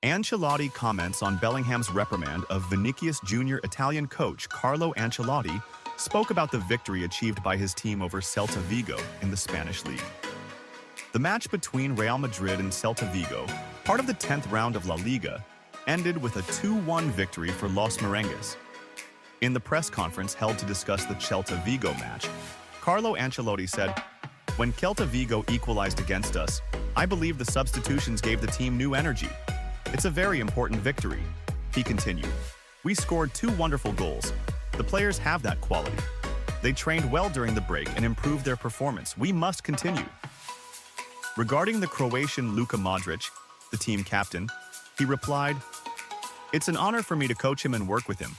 Ancelotti comments on Bellingham's reprimand of Vinicius Jr. Italian coach Carlo Ancelotti spoke about the victory achieved by his team over Celta Vigo in the Spanish league. The match between Real Madrid and Celta Vigo, part of the 10th round of La Liga, ended with a 2-1 victory for Los Merengues. In the press conference held to discuss the Celta Vigo match, Carlo Ancelotti said, "When Celta Vigo equalized against us, I believe the substitutions gave the team new energy. It's a very important victory." He continued, "We scored 2 wonderful goals. The players have that quality. They trained well during the break and improved their performance. We must continue." Regarding the Croatian Luka Modric, the team captain, he replied, "It's an honor for me to coach him and work with him.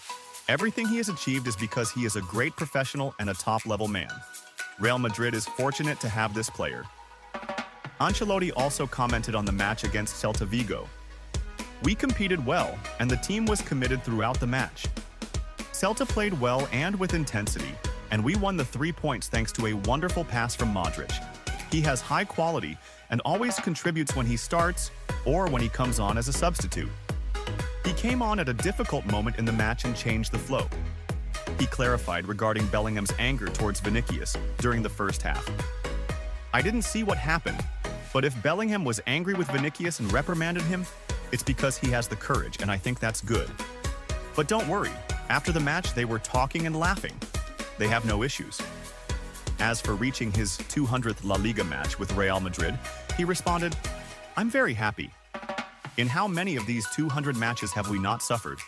Everything he has achieved is because he is a great professional and a top-level man. Real Madrid is fortunate to have this player." Ancelotti also commented on the match against Celta Vigo. "We competed well, and the team was committed throughout the match. Celta played well and with intensity, and we won the 3 points thanks to a wonderful pass from Modric. He has high quality and always contributes when he starts or when he comes on as a substitute. He came on at a difficult moment in the match and changed the flow." He clarified regarding Bellingham's anger towards Vinicius during the first half. "I didn't see what happened, but if Bellingham was angry with Vinicius and reprimanded him, it's because he has the courage, and I think that's good. But don't worry, after the match they were talking and laughing. They have no issues." As for reaching his 200th La Liga match with Real Madrid, he responded, "I'm very happy. In how many of these 200 matches have we not suffered?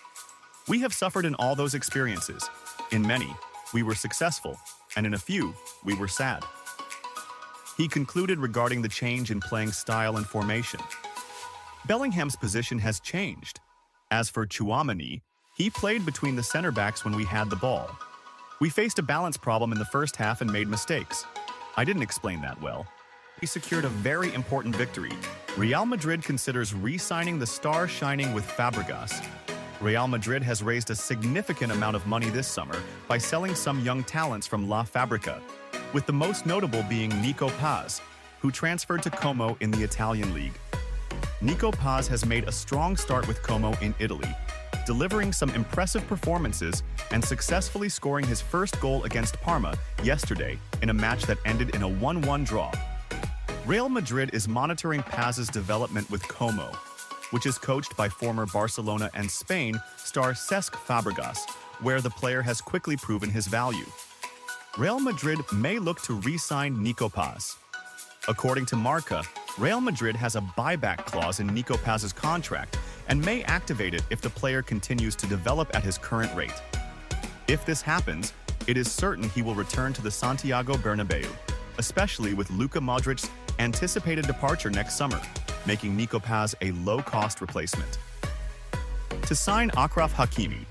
We have suffered in all those experiences. In many, we were successful, and in a few, we were sad." He concluded regarding the change in playing style and formation. "Bellingham's position has changed. As for Tchouaméni, he played between the center backs when we had the ball. We faced a balance problem in the first half and made mistakes. I didn't explain that well. We secured a very important victory. Real Madrid considers re-signing the star shining with Fabregas. Real Madrid has raised a significant amount of money this summer by selling some young talents from La Fabrica, with the most notable being Nico Paz, who transferred to Como in the Italian league. Nico Paz has made a strong start with Como in Italy, delivering some impressive performances and successfully scoring his first goal against Parma yesterday in a match that ended in a 1-1 draw. Real Madrid is monitoring Paz's development with Como, which is coached by former Barcelona and Spain star Cesc Fabregas, where the player has quickly proven his value. Real Madrid may look to re-sign Nico Paz. According to Marca, Real Madrid has a buyback clause in Nico Paz's contract and may activate it if the player continues to develop at his current rate. If this happens, it is certain he will return to the Santiago Bernabeu, especially with Luka Modric's anticipated departure next summer, making Nico Paz a low-cost replacement. To sign Achraf Hakimi,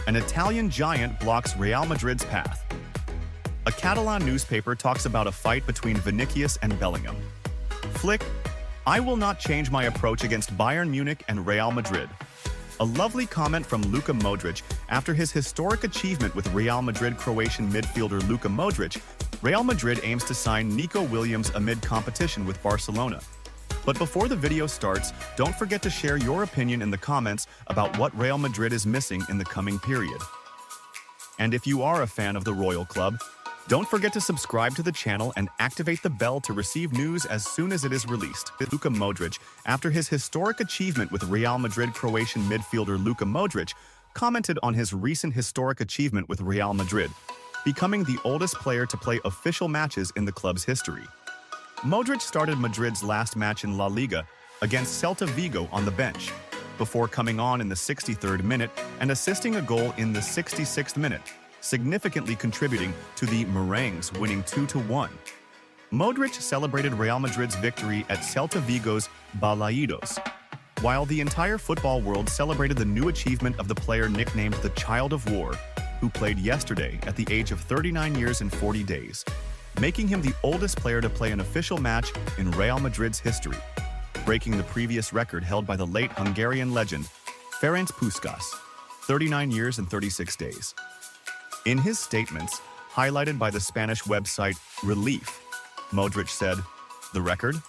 an Italian giant blocks Real Madrid's path. A Catalan newspaper talks about a fight between Vinicius and Bellingham. Flick, "I will not change my approach against Bayern Munich and Real Madrid." A lovely comment from Luka Modric after his historic achievement with Real Madrid Croatian midfielder Luka Modric. Real Madrid aims to sign Nico Williams amid competition with Barcelona. But before the video starts, don't forget to share your opinion in the comments about what Real Madrid is missing in the coming period. And if you are a fan of the Royal Club, don't forget to subscribe to the channel and activate the bell to receive news as soon as it is released. Luka Modric, after his historic achievement with Real Madrid Croatian midfielder Luka Modric, commented on his recent historic achievement with Real Madrid, becoming the oldest player to play official matches in the club's history. Modric started Madrid's last match in La Liga against Celta Vigo on the bench, before coming on in the 63rd minute and assisting a goal in the 66th minute, significantly contributing to the Merengues winning 2-1. Modric celebrated Real Madrid's victory at Celta Vigo's Balaidos, while the entire football world celebrated the new achievement of the player nicknamed the Child of War, who played yesterday at the age of 39 years and 40 days, making him the oldest player to play an official match in Real Madrid's history, breaking the previous record held by the late Hungarian legend Ferenc Puskás, 39 years and 36 days. In his statements, highlighted by the Spanish website Relief, Modric said, "The record?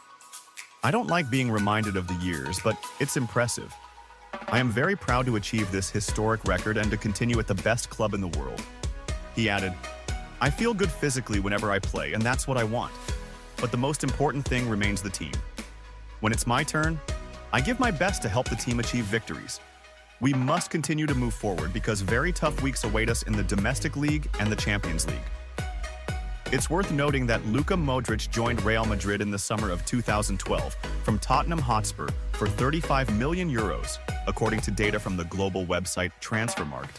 I don't like being reminded of the years, but it's impressive. I am very proud to achieve this historic record and to continue at the best club in the world. He added, I feel good physically whenever I play, and that's what I want. But the most important thing remains the team. When it's my turn, I give my best to help the team achieve victories. We must continue to move forward because very tough weeks await us in the domestic league and the Champions League. It's worth noting that Luka Modric joined Real Madrid in the summer of 2012 from Tottenham Hotspur for €35 million, according to data from the global website Transfermarkt.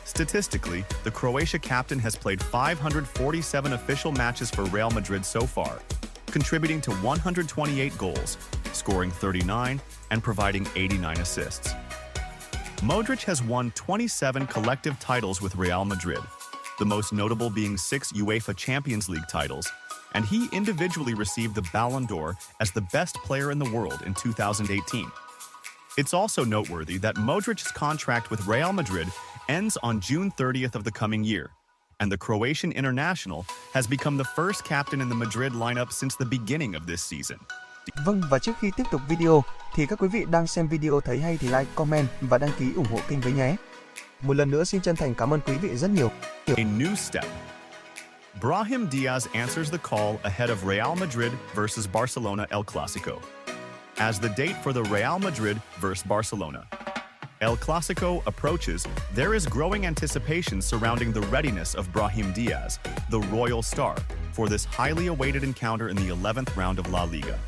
Statistically, the Croatia captain has played 547 official matches for Real Madrid so far, contributing to 128 goals, scoring 39, and providing 89 assists. Modric has won 27 collective titles with Real Madrid, the most notable being 6 UEFA Champions League titles, and he individually received the Ballon d'Or as the best player in the world in 2018. It's also noteworthy that Modric's contract with Real Madrid ends on June 30th of the coming year, and the Croatian international has become the first captain in the Madrid lineup since the beginning of this season. Vâng, và trước khi tiếp tục video thì các quý vị đang xem video thấy hay thì like, comment và đăng ký ủng hộ kênh với nhé. Một lần nữa xin chân thành cảm ơn quý vị rất nhiều. A new step. Brahim Diaz answers the call ahead of Real Madrid versus Barcelona El Clásico. As the date for the Real Madrid versus Barcelona El Clásico approaches, there is growing anticipation surrounding the readiness of Brahim Diaz, the royal star, for this highly awaited encounter in the 11th round of La Liga.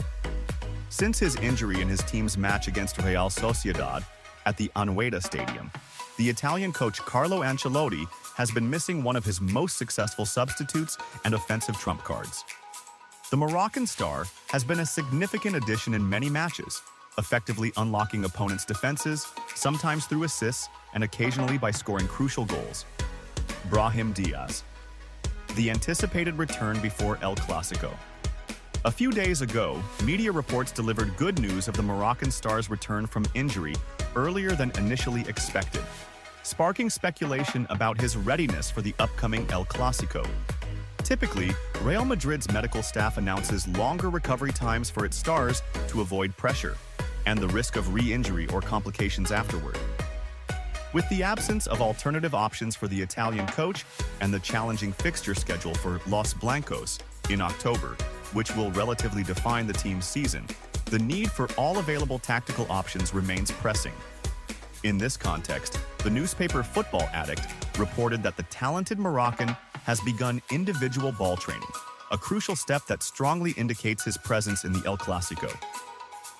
Since his injury in his team's match against Real Sociedad at the Anoeta Stadium, the Italian coach Carlo Ancelotti has been missing one of his most successful substitutes and offensive trump cards. The Moroccan star has been a significant addition in many matches, effectively unlocking opponents' defenses, sometimes through assists and occasionally by scoring crucial goals. Brahim Diaz. The anticipated return before El Clásico. A few days ago, media reports delivered good news of the Moroccan star's return from injury earlier than initially expected, sparking speculation about his readiness for the upcoming El Clásico. Typically, Real Madrid's medical staff announces longer recovery times for its stars to avoid pressure and the risk of re-injury or complications afterward. With the absence of alternative options for the Italian coach and the challenging fixture schedule for Los Blancos in October, which will relatively define the team's season, the need for all available tactical options remains pressing. In this context, the newspaper Football Addict reported that the talented Moroccan has begun individual ball training, a crucial step that strongly indicates his presence in the El Clásico.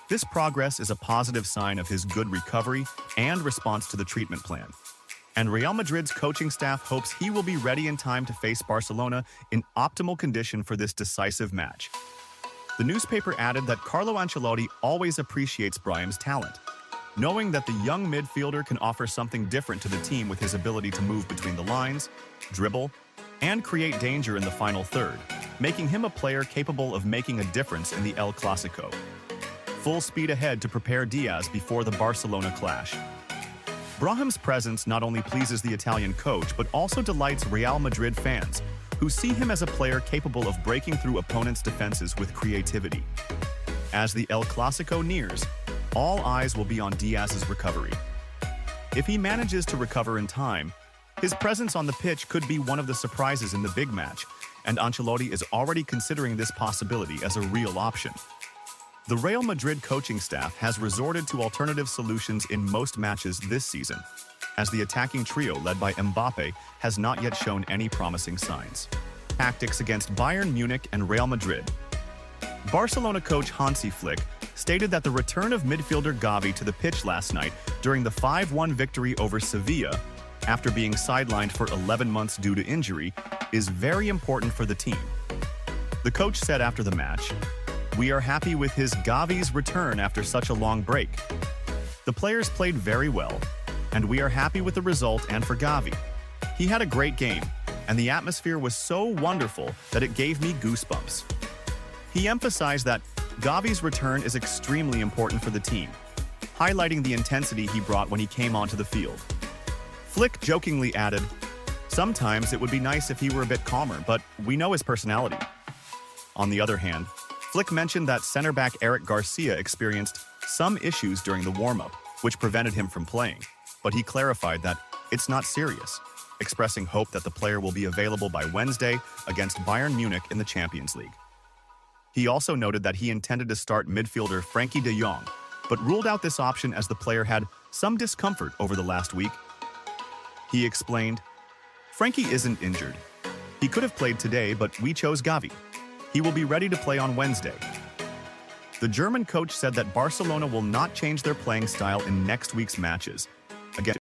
This progress is a positive sign of his good recovery and response to the treatment plan. And Real Madrid's coaching staff hopes he will be ready in time to face Barcelona in optimal condition for this decisive match. The newspaper added that Carlo Ancelotti always appreciates Brahim's talent, knowing that the young midfielder can offer something different to the team with his ability to move between the lines, dribble, and create danger in the final third, making him a player capable of making a difference in the El Clásico. Full speed ahead to prepare Diaz before the Barcelona clash. Brahim's presence not only pleases the Italian coach but also delights Real Madrid fans, who see him as a player capable of breaking through opponents' defenses with creativity. As the El Clásico nears, all eyes will be on Diaz's recovery. If he manages to recover in time, his presence on the pitch could be one of the surprises in the big match, and Ancelotti is already considering this possibility as a real option. The Real Madrid coaching staff has resorted to alternative solutions in most matches this season, as the attacking trio led by Mbappe has not yet shown any promising signs. Tactics against Bayern Munich and Real Madrid. Barcelona coach Hansi Flick stated that the return of midfielder Gavi to the pitch last night during the 5-1 victory over Sevilla, after being sidelined for 11 months due to injury, is very important for the team. The coach said after the match, "We are happy with his Gavi's return after such a long break. The players played very well, and we are happy with the result and for Gavi. He had a great game, and the atmosphere was so wonderful that it gave me goosebumps." He emphasized that Gavi's return is extremely important for the team, highlighting the intensity he brought when he came onto the field. Flick jokingly added, "Sometimes it would be nice if he were a bit calmer, but we know his personality." On the other hand, Flick mentioned that center-back Eric Garcia experienced some issues during the warm-up, which prevented him from playing, but he clarified that it's not serious, expressing hope that the player will be available by Wednesday against Bayern Munich in the Champions League. He also noted that he intended to start midfielder Frankie de Jong, but ruled out this option as the player had some discomfort over the last week. He explained, "Frankie isn't injured. He could have played today, but we chose Gavi. He will be ready to play on Wednesday." The German coach said that Barcelona will not change their playing style in next week's matches against